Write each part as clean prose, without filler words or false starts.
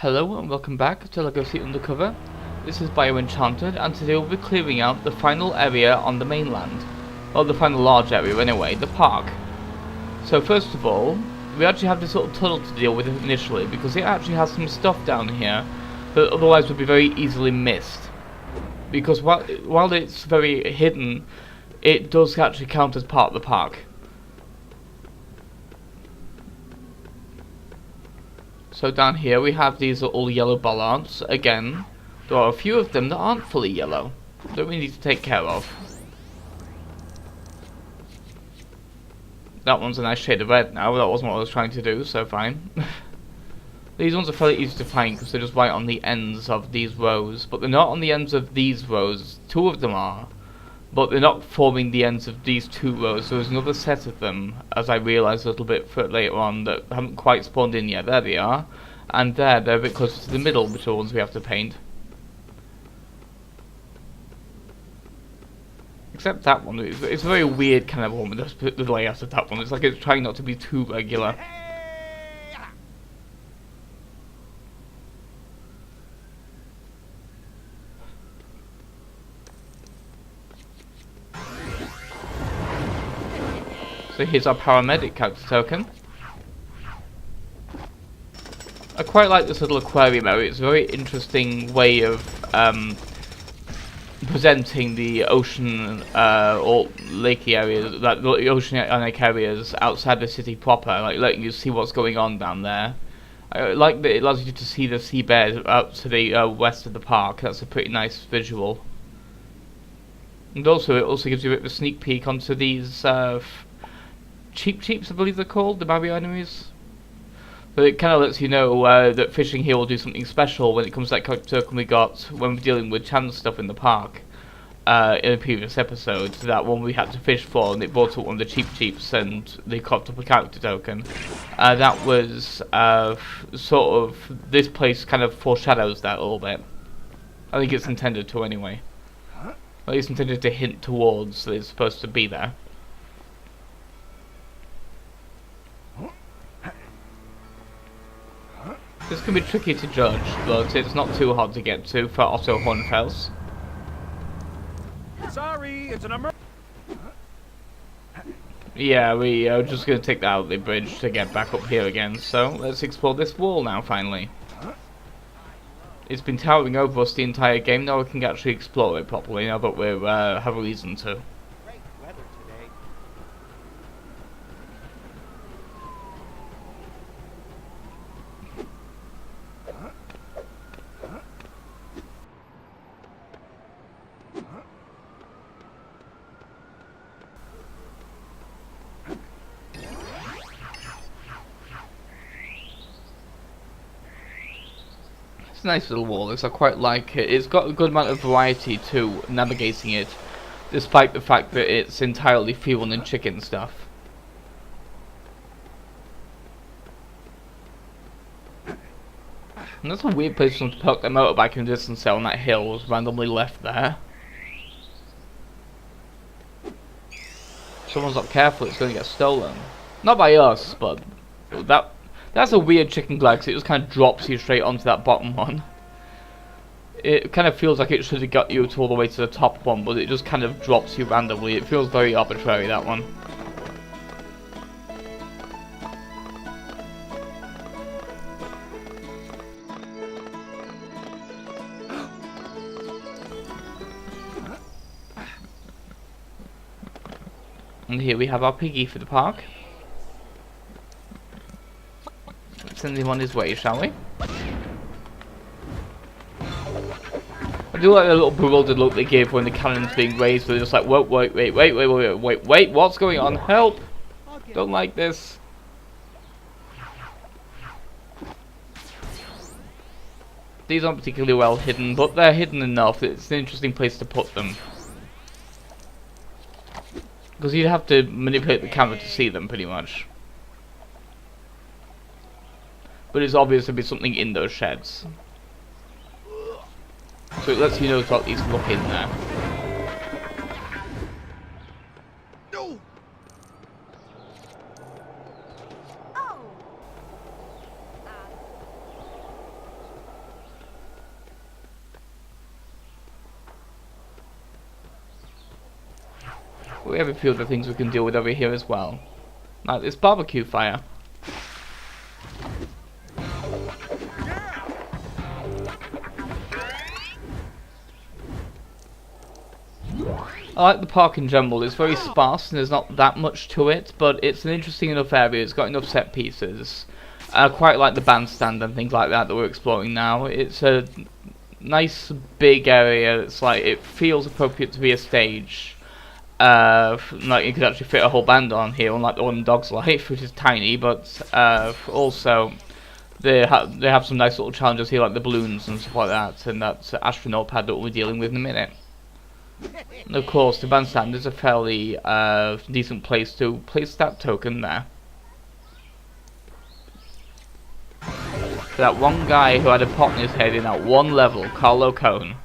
Hello and welcome back to Legacy Undercover. This is Bio Enchanted, and today we'll be clearing out the final area on the mainland. Well, the final large area anyway, the park. So first of all, we actually have this little tunnel to deal with initially, because it actually has some stuff down here that otherwise would be very easily missed. Because while it's very hidden, it does actually count as part of the park. So down here we have these little yellow bollards. Again, there are a few of them that aren't fully yellow that we need to take care of. That one's a nice shade of red now, that wasn't what I was trying to do, so fine. These ones are fairly easy to find because they're just right on the ends of these rows, but they're not on the ends of these rows. Two of them are, but they're not forming the ends of these two rows. There's another set of them, as I realised a little bit later on, that haven't quite spawned in yet. There they are. And they're a bit closer to the middle, which are the ones we have to paint. Except that one, it's a very weird kind of one with the layout of that one. It's like it's trying not to be too regular. So here's our paramedic character token. I quite like this little aquarium area. It's a very interesting way of presenting the ocean or lakey areas, like the oceanic areas outside the city proper, like letting you see what's going on down there. I like that it allows you to see the seabed out to the west of the park. That's a pretty nice visual. And also, it also gives you a bit of a sneak peek onto these cheeps, I believe they're called, the Mario enemies. So it kind of lets you know that fishing here will do something special when it comes to that character token we got when we're dealing with Chan stuff in the park in a previous episode. That one we had to fish for, and it brought up one of the cheeps, and they cropped up a character token. That was sort of, this place kind of foreshadows that a little bit. I think it's intended to anyway. At least intended to hint towards that it's supposed to be there. This can be tricky to judge, but it's not too hard to get to for Otto Hornfels. Sorry, it's an emergency. Yeah, we are just going to take that out of the bridge to get back up here again, so let's explore this wall now, finally. It's been towering over us the entire game, now we can actually explore it properly, now that we have a reason to. Great weather today. It's a nice little wall, I quite like it. It's got a good amount of variety to navigating it, despite the fact that it's entirely fuel and chicken stuff. And that's a weird place for them to park their motorbike in the distance there on that hill, was randomly left there. If someone's not careful, it's going to get stolen. Not by us, but that's a weird chicken glide, because it just kind of drops you straight onto that bottom one. It kind of feels like it should have got you to all the way to the top one, but it just kind of drops you randomly. It feels very arbitrary, that one. And here we have our piggy for the park. Let's send him on his way, shall we? I do like the little bewildered look they give when the cannon's being raised, they're just like, wait, what's going on? Help! Don't like this. These aren't particularly well hidden, but they're hidden enough that it's an interesting place to put them. Because you'd have to manipulate the camera to see them, pretty much. But it's obvious to be something in those sheds. So it lets you know to at least look in there. We have a few other things we can deal with over here as well. Like this barbecue fire. I like the park in general. It's very sparse and there's not that much to it, but it's an interesting enough area. It's got enough set pieces. I quite like the bandstand and things like that we're exploring now. It's a nice big area. It's like it feels appropriate to be a stage. Like you could actually fit a whole band on here, unlike the one in Dog's Life, which is tiny. But also they have some nice little challenges here, like the balloons and stuff like that, and that astronaut pad that we'll be dealing with in a minute. And of course, the bandstand is a fairly decent place to place that token there. For that one guy who had a pot in his head in that one level, Carlo Cone.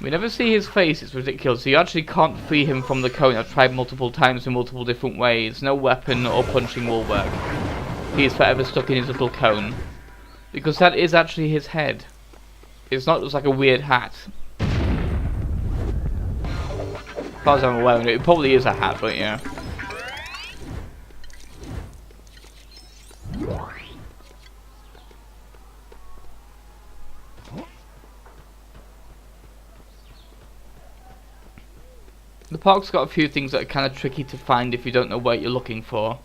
We never see his face, it's ridiculous. So you actually can't free him from the cone. I've tried multiple times in multiple different ways. No weapon or punching will work. He is forever stuck in his little cone. Because that is actually his head. It's not just like a weird hat. As far as I'm aware, it probably is a hat, but yeah. The park's got a few things that are kind of tricky to find if you don't know what you're looking for.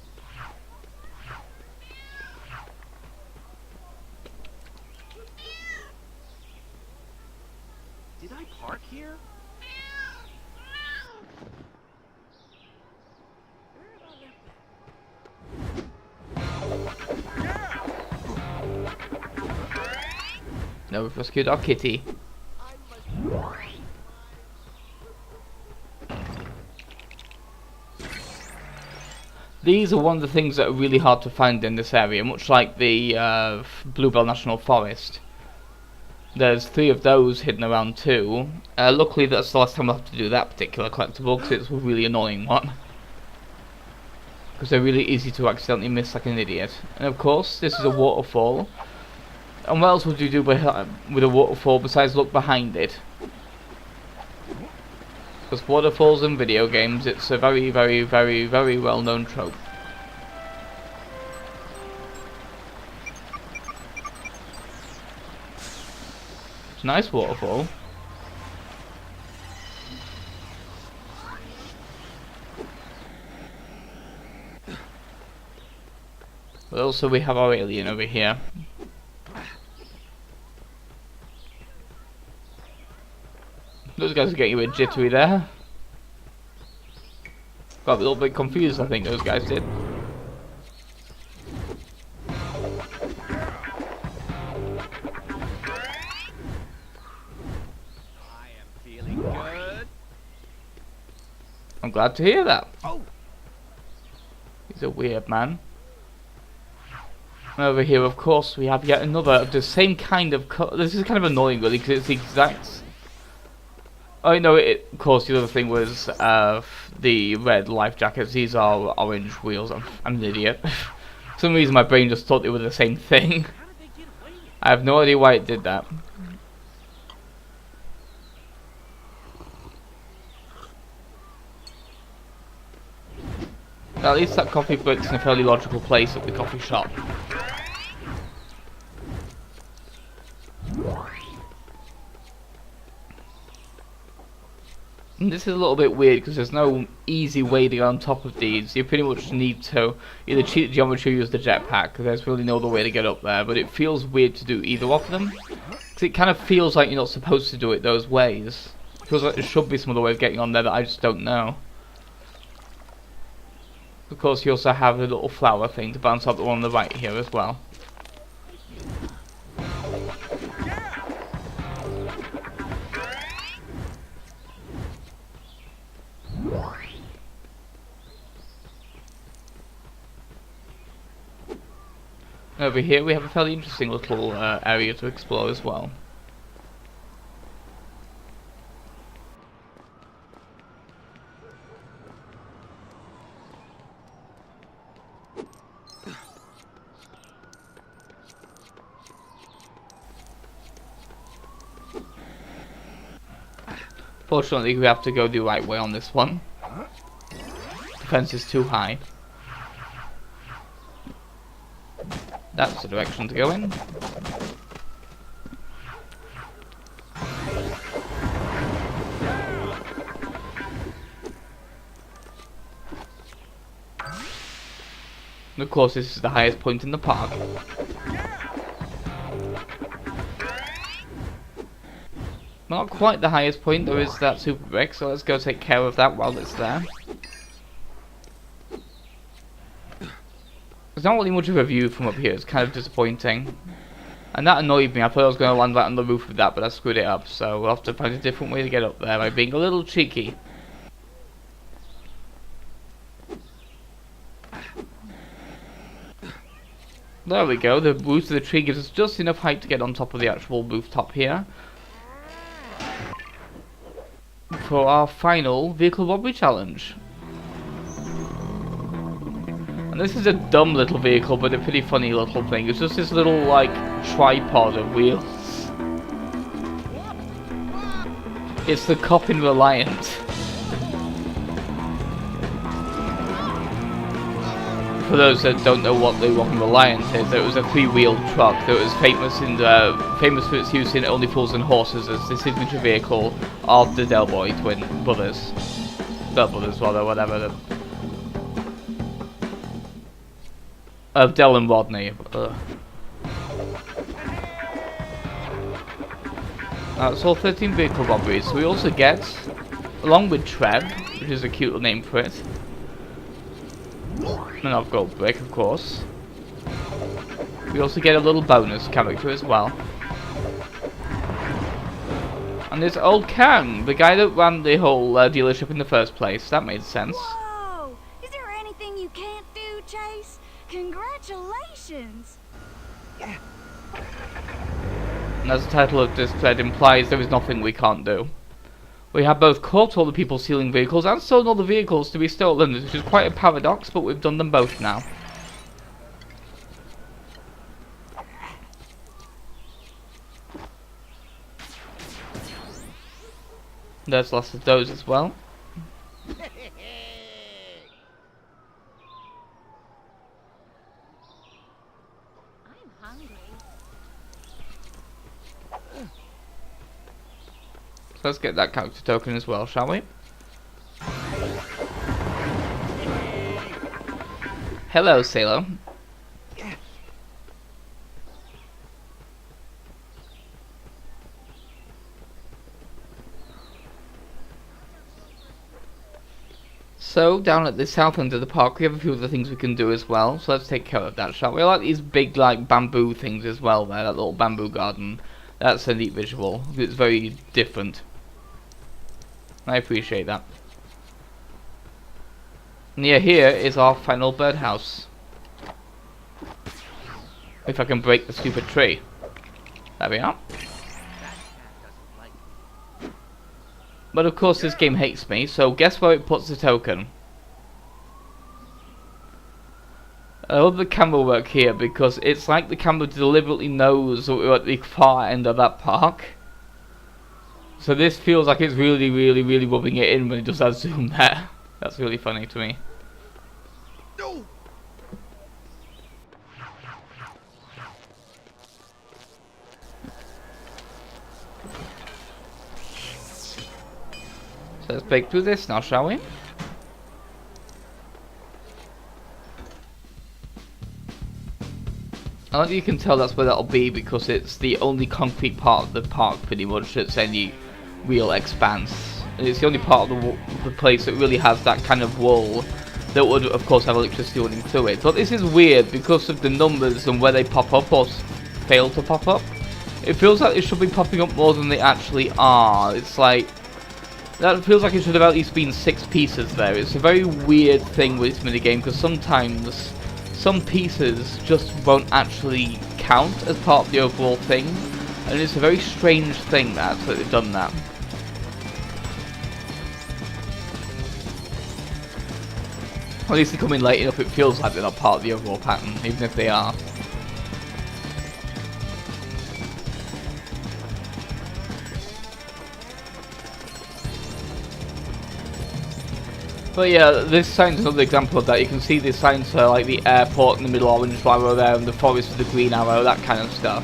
Did I park here? No, we've rescued our kitty. These are one of the things that are really hard to find in this area, much like the Bluebell National Forest. There's 3 of those hidden around too. Luckily that's the last time I'll have to do that particular collectible, because it's a really annoying one. Because they're really easy to accidentally miss like an idiot. And of course, this is a waterfall. And what else would you do with a waterfall besides look behind it? Because waterfalls in video games, it's a very, very, very, very well-known trope. It's a nice waterfall. But also we have our alien over here. Those guys are getting a bit jittery there. Got a little bit confused, I think those guys did. I am feeling good. I'm glad to hear that. Oh. He's a weird man. And over here, of course, we have yet another of the same kind of this is kind of annoying, really, because it's the exact... Oh no! Of course, the other thing was the red life jackets. These are orange wheels. I'm an idiot. For some reason, my brain just thought they were the same thing. How did they get away? I have no idea why it did that. At least that coffee breaks in a fairly logical place at the coffee shop. And this is a little bit weird because there's no easy way to get on top of these. You pretty much need to either cheat the geometry or use the jetpack. There's really no other way to get up there, but it feels weird to do either of them. Because it kind of feels like you're not supposed to do it those ways. It feels like there should be some other way of getting on there that I just don't know. Of course, you also have the little flower thing to bounce up the one on the right here as well. Over here we have a fairly interesting little area to explore as well. Unfortunately, we have to go the right way on this one. The fence is too high. That's the direction to go in. And of course, this is the highest point in the park. Not quite the highest point, there is that super brick, so let's go take care of that while it's there. There's not really much of a view from up here, it's kind of disappointing. And that annoyed me, I thought I was going to land right on the roof of that, but I screwed it up, so we'll have to find a different way to get up there by being a little cheeky. There we go, the root of the tree gives us just enough height to get on top of the actual rooftop here. For our final vehicle robbery challenge. And this is a dumb little vehicle, but a pretty funny little thing. It's just this little, like, tripod of wheels. It's the Coppin Reliant. For those that don't know what the Coppin Reliant is, it was a three-wheeled truck that was famous for its use in Only Fools and Horses as the signature vehicle of the Delboy twin brothers. Del brothers, rather, whatever. Of Del and Rodney. That's all 13 vehicle robberies. We also get, along with Trev, which is a cute little name for it, and I've got Brick, of course. We also get a little bonus character as well. And there's old Kang, the guy that ran the whole dealership in the first place. That made sense. Whoa! Is there anything you can't do, Chase? Congratulations! And as the title of this thread implies, there is nothing we can't do. We have both caught all the people stealing vehicles and stolen all the vehicles to be stolen, which is quite a paradox, but we've done them both now. There's lots of those as well. I'm hungry. So let's get that character token as well, shall we? Hello, Sailor. So, down at the south end of the park, we have a few other things we can do as well. So let's take care of that, shall we? I like these big, like, bamboo things as well there, that little bamboo garden. That's a neat visual. It's very different. I appreciate that. Near here is our final birdhouse. If I can break the stupid tree. There we are. But of course this game hates me, so guess where it puts the token? I love the camera work here because it's like the camera deliberately knows that we're at the far end of that park. So this feels like it's really rubbing it in when it does that zoom there. That's really funny to me. No. So let's break through this now, shall we? I don't think you can tell that's where that'll be because it's the only concrete part of the park pretty much that's any real expanse. And it's the only part of the place that really has that kind of wall that would of course have electricity running through it. But this is weird because of the numbers and where they pop up or fail to pop up. It feels like they should be popping up more than they actually are. It's like, that feels like it should have at least been 6 pieces there. It's a very weird thing with this minigame because sometimes some pieces just won't actually count as part of the overall thing. And it's a very strange thing that they've done that. At least they come in late enough, it feels like they're not part of the overall pattern, even if they are. But yeah, this sign's another example of that. You can see this sign for like the airport in the middle orange arrow there, and the forest with the green arrow, that kind of stuff.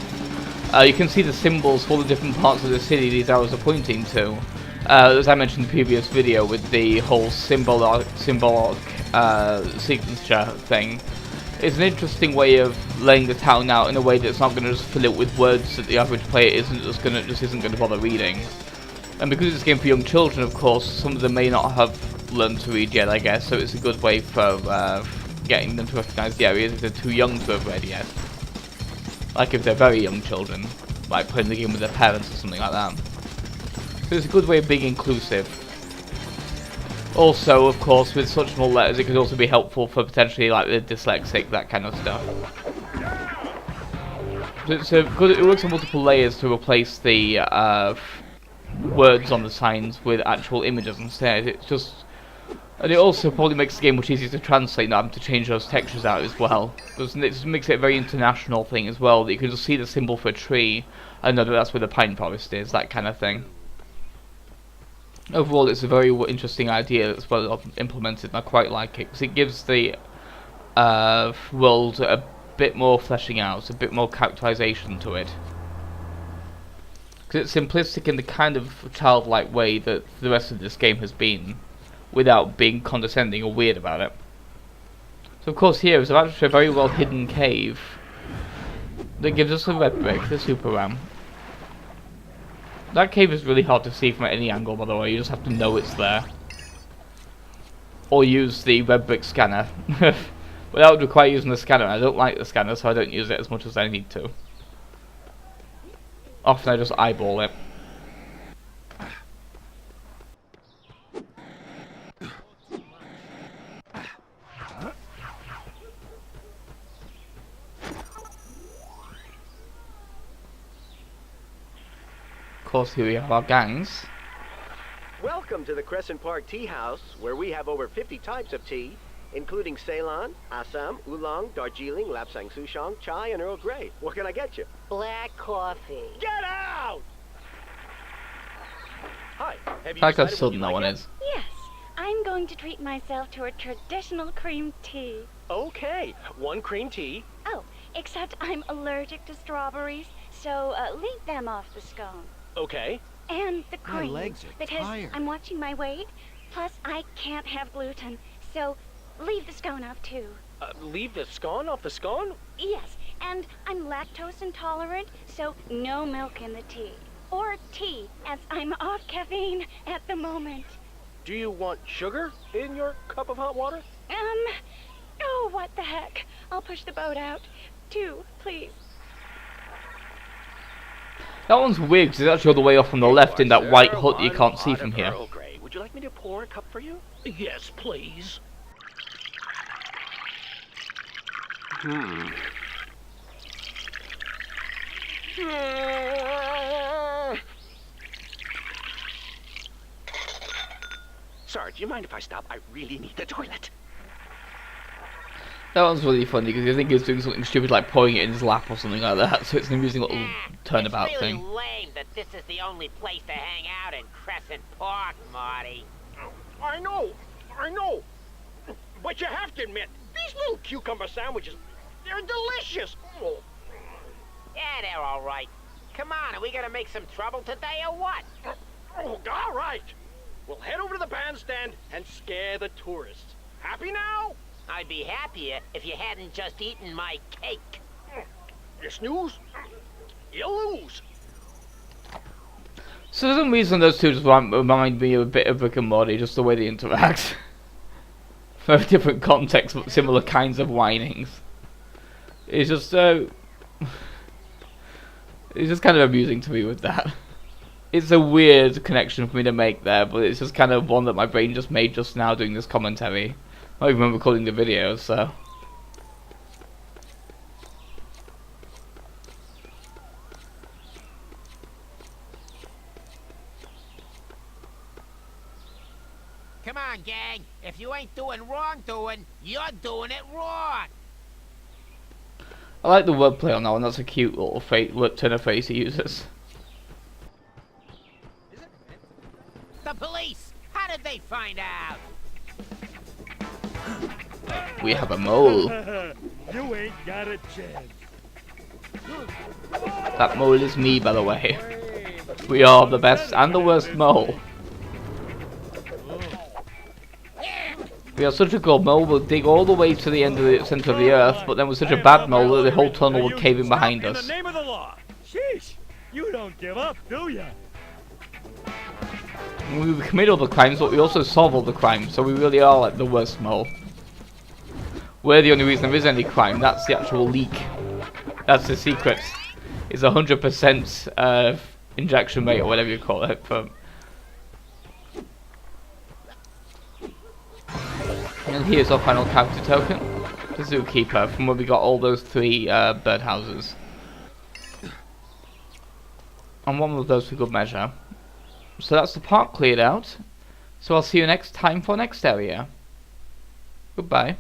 You can see the symbols for the different parts of the city these arrows are pointing to. As I mentioned in the previous video with the whole symbolic signature thing. It's an interesting way of laying the town out in a way that's not going to just fill it with words that the average player isn't going to bother reading. And because it's a game for young children, of course, some of them may not have learned to read yet, I guess, so it's a good way for getting them to recognise the areas if they're too young to have read yet. Like if they're very young children, like playing the game with their parents or something like that. So it's a good way of being inclusive. Also, of course, with such small letters, it could also be helpful for potentially like the dyslexic, that kind of stuff. So it's a good. It works on multiple layers to replace the words on the signs with actual images instead. It's just, and it also probably makes the game much easier to translate, not having to change those textures out as well. Because it just makes it a very international thing as well. That you can just see the symbol for a tree and know that that's where the pine forest is, that kind of thing. Overall, it's a very interesting idea that's well implemented, and I quite like it because it gives the world a bit more fleshing out, a bit more characterization to it. Because it's simplistic in the kind of childlike way that the rest of this game has been, without being condescending or weird about it. So of course here is actually a very well hidden cave that gives us a red brick, the super ram. That cave is really hard to see from any angle, by the way. You just have to know it's there. Or use the red brick scanner. But that would require using the scanner. I don't like the scanner, so I don't use it as much as I need to. Often I just eyeball it. Of course, here we have our gangs. Welcome to the Crescent Park Tea House, where we have over 50 types of tea, including Ceylon, Assam, Oolong, Darjeeling, Lapsang Souchong, Chai, and Earl Grey. What can I get you? Black coffee. Get out! Hi, have you I like how decided what sudden you'd that like one yet? is. Yes, I'm going to treat myself to a traditional cream tea. Okay, 1 cream tea. Oh, except I'm allergic to strawberries, so leave them off the scone. Okay. And the My cream, legs are because tired. I'm watching my weight. Plus, I can't have gluten, so leave the scone off too. Leave the scone off the scone? Yes, and I'm lactose intolerant, so no milk in the tea. Or tea, as I'm off caffeine at the moment. Do you want sugar in your cup of hot water? Oh, what the heck. I'll push the boat out. 2, please. That one's weird because it's actually all the way off on the left in that white hut you can't see from here. Earl Grey. Would you like me to pour a cup for you? Yes, please. Sorry, do you mind if I stop? I really need the toilet. That one's really funny because you think he's doing something stupid like pouring it in his lap or something like that, so it's an amusing little turnabout It's really thing. lame that this is the only place to hang out in Crescent Park, Marty. I know. But you have to admit, these little cucumber sandwiches, they're delicious. Oh. Yeah, they're all right. Come on, are we gonna make some trouble today or what? Oh, all right. We'll head over to the bandstand and scare the tourists. Happy now? I'd be happier if you hadn't just eaten my cake. You snooze, you lose. So for some reason those two just remind me a bit of Rick and Morty, just the way they interact. Very different contexts, but similar kinds of whinings. It's just it's just kind of amusing to me with that. It's a weird connection for me to make there, but it's just kind of one that my brain just made just now doing this commentary. I don't even recording the video, so. Come on, gang. If you ain't doing wrongdoing, you're doing it wrong. I like the wordplay on that one. That's a cute little turn of phrase he uses. The police! How did they find out? We have a mole. You ain't got a chance. That mole is me, by the way. We are the best and the worst mole. We are such a good mole, we'll dig all the way to the end of the center of the earth, but then we're such a bad mole that the whole tunnel will cave in behind us. In the name of the law. Sheesh. You don't give up, do ya? We commit all the crimes, but we also solve all the crimes, so we really are like the worst mole. We're the only reason there is any crime. That's the actual leak. That's the secret. It's 100% injection rate or whatever you call it. And here's our final character token, the zookeeper, from where we got all those 3 birdhouses. And one of those for good measure. So that's the park cleared out. So I'll see you next time for next area. Goodbye.